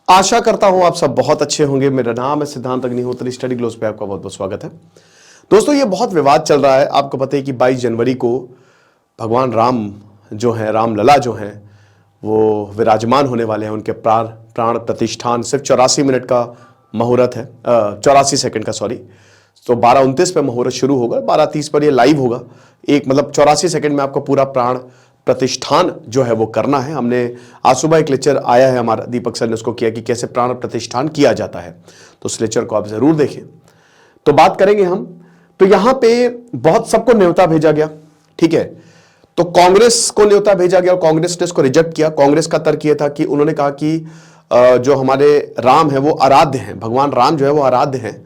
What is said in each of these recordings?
आशा करता हूं आप सब बहुत अच्छे होंगे। मेरा नाम है सिद्धांत अग्निहोत्री। स्टडी ग्लोस पे आपका बहुत बहुत स्वागत है। दोस्तों, ये बहुत विवाद चल रहा है। आपको पता है कि 22 जनवरी को भगवान राम जो हैं, रामलला जो हैं, वो विराजमान होने वाले हैं। उनके प्राण प्रतिष्ठान सिर्फ 84 मिनट का मुहूर्त है, 84 सेकंड का, सॉरी। तो 12:29 पे मुहूर्त शुरू होगा, 12:30 पर ये लाइव होगा। एक मतलब 84 सेकंड में आपको पूरा प्राण प्रतिष्ठान जो है वो करना है। हमने आज सुबह एक लेक्चर आया है, हमारा दीपक सर ने उसको किया कि कैसे प्राण प्रतिष्ठान किया जाता है, तो उस लेक्चर को आप जरूर देखें। तो बात करेंगे हम। तो यहां पे बहुत सबको न्योता भेजा गया, ठीक है। तो कांग्रेस को न्योता भेजा गया और कांग्रेस ने इसको रिजेक्ट किया। कांग्रेस का तर्क यह था कि उन्होंने कहा कि जो हमारे राम है वो आराध्य हैं, भगवान राम जो है वो आराध्य हैं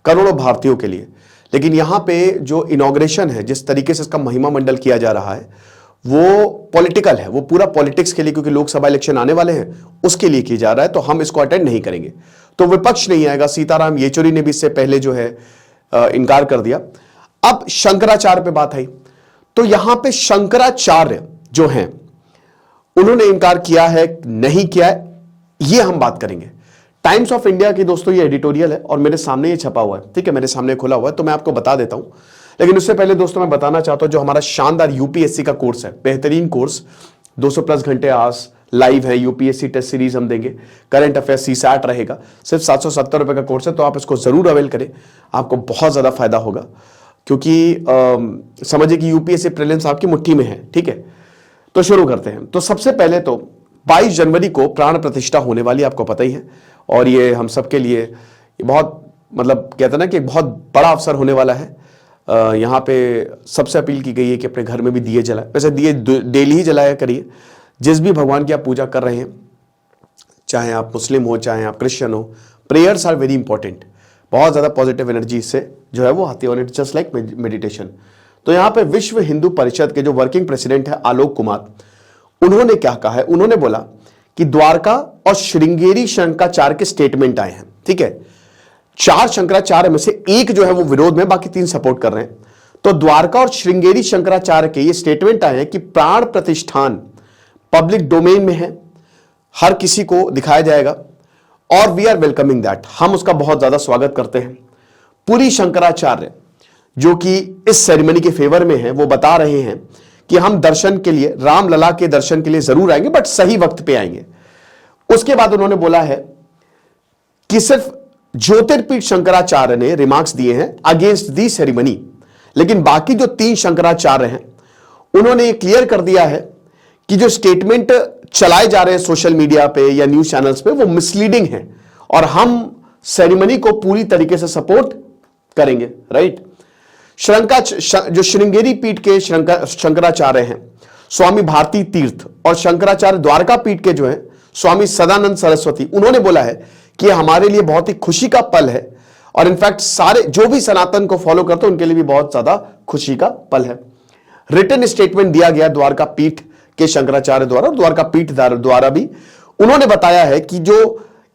करोड़ों भारतीयों के लिए। लेकिन यहां पे जो इनॉग्रेशन है, जिस तरीके से इसका महिमा मंडल किया जा रहा है, वो पॉलिटिकल है, वो पूरा पॉलिटिक्स के लिए, क्योंकि लोकसभा इलेक्शन आने वाले हैं उसके लिए किया जा रहा है। तो हम इसको अटेंड नहीं करेंगे। तो विपक्ष नहीं आएगा। सीताराम येचुरी ने भी इससे पहले जो है इनकार कर दिया। अब शंकराचार्य पे बात आई, तो यहां पे शंकराचार्य जो हैं उन्होंने इनकार किया है, नहीं किया है, ये हम बात करेंगे। टाइम्स ऑफ इंडिया की दोस्तों ये एडिटोरियल है और मेरे सामने ये छपा हुआ है, ठीक है, मेरे सामने खुला हुआ है, तो मैं आपको बता देता हूं। लेकिन उससे पहले दोस्तों मैं बताना चाहता हूं, जो हमारा शानदार यूपीएससी का कोर्स है, बेहतरीन कोर्स, 200+ घंटे आज लाइव है। यूपीएससी टेस्ट सीरीज हम देंगे, करंट अफेयर सीसैट रहेगा, सिर्फ 770 रुपए का कोर्स है। तो आप इसको जरूर अवेल करें, आपको बहुत ज्यादा फायदा होगा। क्योंकि समझिए कि यूपीएससी प्रीलिम्स आपकी मुट्ठी में है, ठीक है। तो शुरू करते हैं। तो सबसे पहले तो 22 जनवरी को प्राण प्रतिष्ठा होने वाली, आपको पता ही है, और ये हम सबके लिए बहुत मतलब कहते हैं ना कि बहुत बड़ा अवसर होने वाला है। यहाँ पे सबसे अपील की गई है कि अपने घर में भी दिए जलाएं। वैसे दिए डेली ही जलाया करिए, जिस भी भगवान की आप पूजा कर रहे हैं, चाहे आप मुस्लिम हो चाहे आप क्रिश्चियन हो। Prayers are very important. बहुत ज़्यादा पॉजिटिव एनर्जी इससे जो है वो आती है, और इट्स जस्ट लाइक मेडिटेशन। तो यहाँ पे विश्व हिंदू परिषद के जो वर्किंग प्रेसिडेंट है आलोक कुमार, उन्होंने क्या कहा है, उन्होंने बोला कि द्वारका और श्रृंगेरी शंकराचार्य के स्टेटमेंट आए हैं, ठीक है। 4 शंकराचार्य में से एक जो है वो विरोध में, बाकी 3 सपोर्ट कर रहे हैं। तो द्वारका और श्रृंगेरी शंकराचार्य के ये स्टेटमेंट आए हैं कि प्राण प्रतिष्ठान पब्लिक डोमेन में है, हर किसी को दिखाया जाएगा, और वी आर वेलकमिंग दैट, हम उसका बहुत ज्यादा स्वागत करते हैं। पूरी शंकराचार्य जो कि इस सेरेमनी के फेवर में है, वो बता रहे हैं कि हम दर्शन के लिए, रामलला के दर्शन के लिए जरूर आएंगे, बट सही वक्त पे आएंगे। उसके बाद उन्होंने बोला है कि सिर्फ ज्योतिर्पीठ शंकराचार्य ने रिमार्क्स दिए हैं अगेंस्ट दी सेरेमनी, लेकिन बाकी जो 3 शंकराचार्य हैं उन्होंने ये क्लियर कर दिया है कि जो स्टेटमेंट चलाए जा रहे हैं सोशल मीडिया पे या न्यूज चैनल्स पे, वो मिसलीडिंग है, और हम सेरेमनी को पूरी तरीके से सपोर्ट करेंगे, राइट। जो श्रृंगेरी पीठ के शंकराचार्य हैं स्वामी भारती तीर्थ, और शंकराचार्य द्वारका पीठ के जो है स्वामी सदानंद सरस्वती, उन्होंने बोला है कि हमारे लिए बहुत ही खुशी का पल है, और इनफैक्ट सारे जो भी सनातन को फॉलो करते हैं उनके लिए भी बहुत ज्यादा खुशी का पल है। रिटन स्टेटमेंट दिया गया द्वारका पीठ के शंकराचार्य द्वारा और द्वारका पीठ द्वारा भी। उन्होंने बताया है कि जो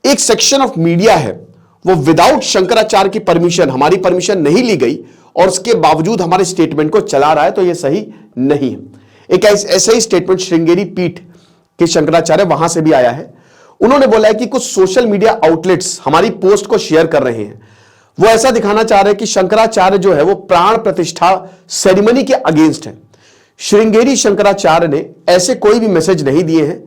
एक सेक्शन ऑफ मीडिया है वो विदाउट शंकराचार्य की परमिशन, हमारी परमिशन नहीं ली गई, और उसके बावजूद हमारे स्टेटमेंट को चला रहा है, तो यह सही नहीं है। एक ऐसा ही स्टेटमेंट श्रृंगेरी पीठ के शंकराचार्य वहां से भी आया है। उन्होंने बोला है कि कुछ सोशल मीडिया आउटलेट्स हमारी पोस्ट को शेयर कर रहे हैं, वो ऐसा दिखाना चाह रहे हैं कि शंकराचार्य जो है वो प्राण प्रतिष्ठा सेरेमनी के अगेंस्ट है। श्रृंगेरी शंकराचार्य ने ऐसे कोई भी मैसेज नहीं दिए हैं,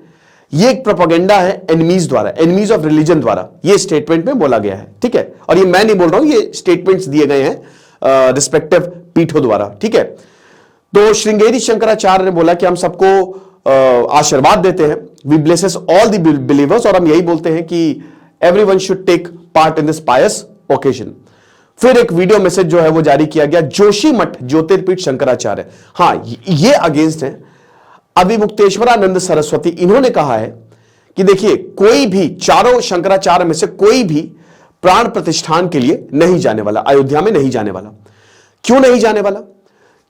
ये एक प्रोपेगेंडा है एनिमीज द्वारा, एनिमीज ऑफ रिलीजन द्वारा, ये स्टेटमेंट में बोला गया है, ठीक है। और ये मैं नहीं बोल रहा हूं, ये स्टेटमेंट्स दिए गए हैं रिस्पेक्टिव पीठों द्वारा, ठीक है। तो श्रृंगेरी शंकराचार्य ने बोला कि हम सबको आशीर्वाद देते हैं, we blesses all the believers, और हम यही बोलते हैं कि everyone should take part in this pious occasion. फिर एक वीडियो मैसेज जो है वो जारी किया गया जोशीमठ ज्योतिर्पीठ शंकराचार्य, हां ये अगेंस्ट है। अभिमुक्तेश्वरानंद सरस्वती, इन्होंने कहा है कि देखिए कोई भी, चारों शंकराचार्य में से कोई भी प्राण प्रतिष्ठान के लिए नहीं जाने वाला, अयोध्या में नहीं जाने वाला। क्यों नहीं जाने वाला?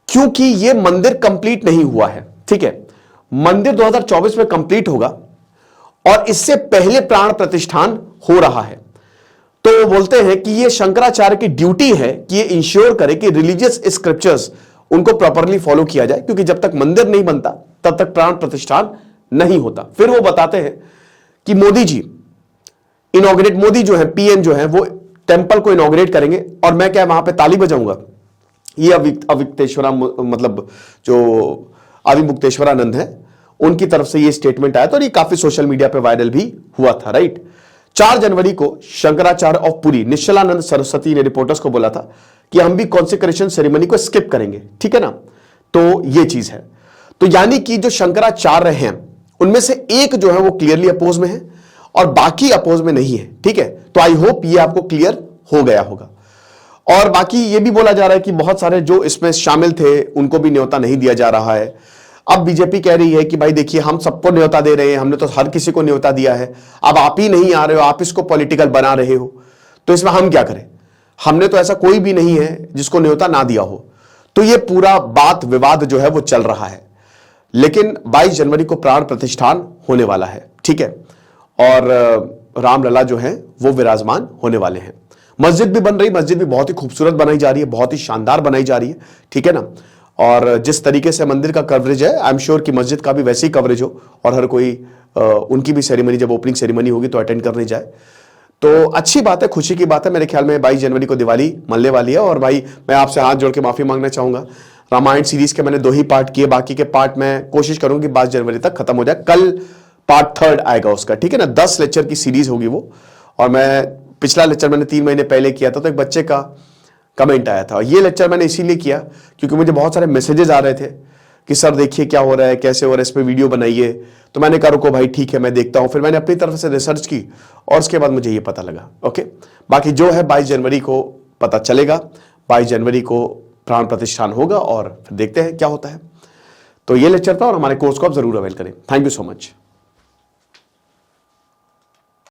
क्योंकि यह मंदिर कंप्लीट नहीं हुआ है, ठीक है। मंदिर 2024 में कंप्लीट होगा, और इससे पहले प्राण प्रतिष्ठान हो रहा है। तो वो बोलते हैं कि ये शंकराचार्य की ड्यूटी है कि ये इंश्योर करे कि रिलीजियस स्क्रिप्चर्स उनको प्रॉपरली फॉलो किया जाए, क्योंकि जब तक मंदिर नहीं बनता तब तक प्राण प्रतिष्ठान नहीं होता। फिर वो बताते हैं कि मोदी जी इनॉग्रेट, मोदी जो है पीएम जो है वो टेंपल को इनॉग्रेट करेंगे और मैं क्या वहां पे ताली बजाऊंगा। ये अविक्तेश्वरा मतलब जो अविमुक्तेश्वरानंद है उनकी तरफ से ये स्टेटमेंट आया था और ये काफी सोशल मीडिया पे वायरल भी हुआ था, राइट। 4 जनवरी को शंकराचार्य ऑफ पुरी निश्चलानंद सरस्वती ने रिपोर्टर्स को बोला था कि हम भी कॉन्सेक्रेशन सेरेमनी को स्किप करेंगे, ठीक है ना। तो ये चीज है, तो यानी कि जो शंकराचार्य हैं उनमें से एक जो है वो क्लियरली अपोज में है और बाकी अपोज में नहीं है, ठीक है। तो आई होप ये आपको क्लियर हो गया होगा। और बाकी ये भी बोला जा रहा है कि बहुत सारे जो इसमें शामिल थे उनको भी न्योता नहीं दिया जा रहा है। अब बीजेपी कह रही है कि भाई देखिए हम सबको न्योता दे रहे हैं, हमने तो हर किसी को न्योता दिया है, अब आप ही नहीं आ रहे हो, आप इसको पॉलिटिकल बना रहे हो, तो इसमें हम क्या करें। हमने तो ऐसा कोई भी नहीं है जिसको न्योता ना दिया हो। तो ये पूरा बात विवाद जो है वो चल रहा है, लेकिन 22 जनवरी को प्राण प्रतिष्ठान होने वाला है, ठीक है। और रामलला जो है वो विराजमान होने वाले हैं। मस्जिद भी बन रही, मस्जिद भी बहुत ही खूबसूरत बनाई जा रही है, बहुत ही शानदार बनाई जा रही है, ठीक है ना। और जिस तरीके से मंदिर का कवरेज है, आई एम श्योर कि मस्जिद का भी वैसे ही कवरेज हो और हर कोई उनकी भी सेरेमनी, जब ओपनिंग सेरेमनी होगी तो अटेंड करने जाए। तो अच्छी बात है, खुशी की बात है। मेरे ख्याल में 22 जनवरी को दिवाली मलने वाली है। और भाई मैं आपसे हाथ जोड़ के माफी मांगना चाहूंगा, रामायण सीरीज के मैंने 2 ही पार्ट किए, बाकी के पार्ट मैं कोशिश करूंगी 22 जनवरी तक खत्म हो जाए। कल पार्ट 3 आएगा उसका, ठीक है ना। 10 लेक्चर की सीरीज होगी वो। और मैं पिछला लेक्चर मैंने 3 महीने पहले किया था, तो एक बच्चे का कमेंट आया था। ये लेक्चर मैंने इसीलिए किया क्योंकि मुझे बहुत सारे मैसेजेस आ रहे थे कि सर देखिए क्या हो रहा है, कैसे हो रहा है, इस पर वीडियो बनाइए। तो मैंने कहा रुको भाई ठीक है मैं देखता हूं। फिर मैंने अपनी तरफ से रिसर्च की और उसके बाद मुझे ये पता लगा। ओके, बाकी जो है 22 जनवरी को पता चलेगा, 22 जनवरी को प्राण प्रतिष्ठान होगा और फिर देखते हैं क्या होता है। तो ये लेक्चर था और हमारे कोर्स को आप जरूर अवेल करें। Thank you so much.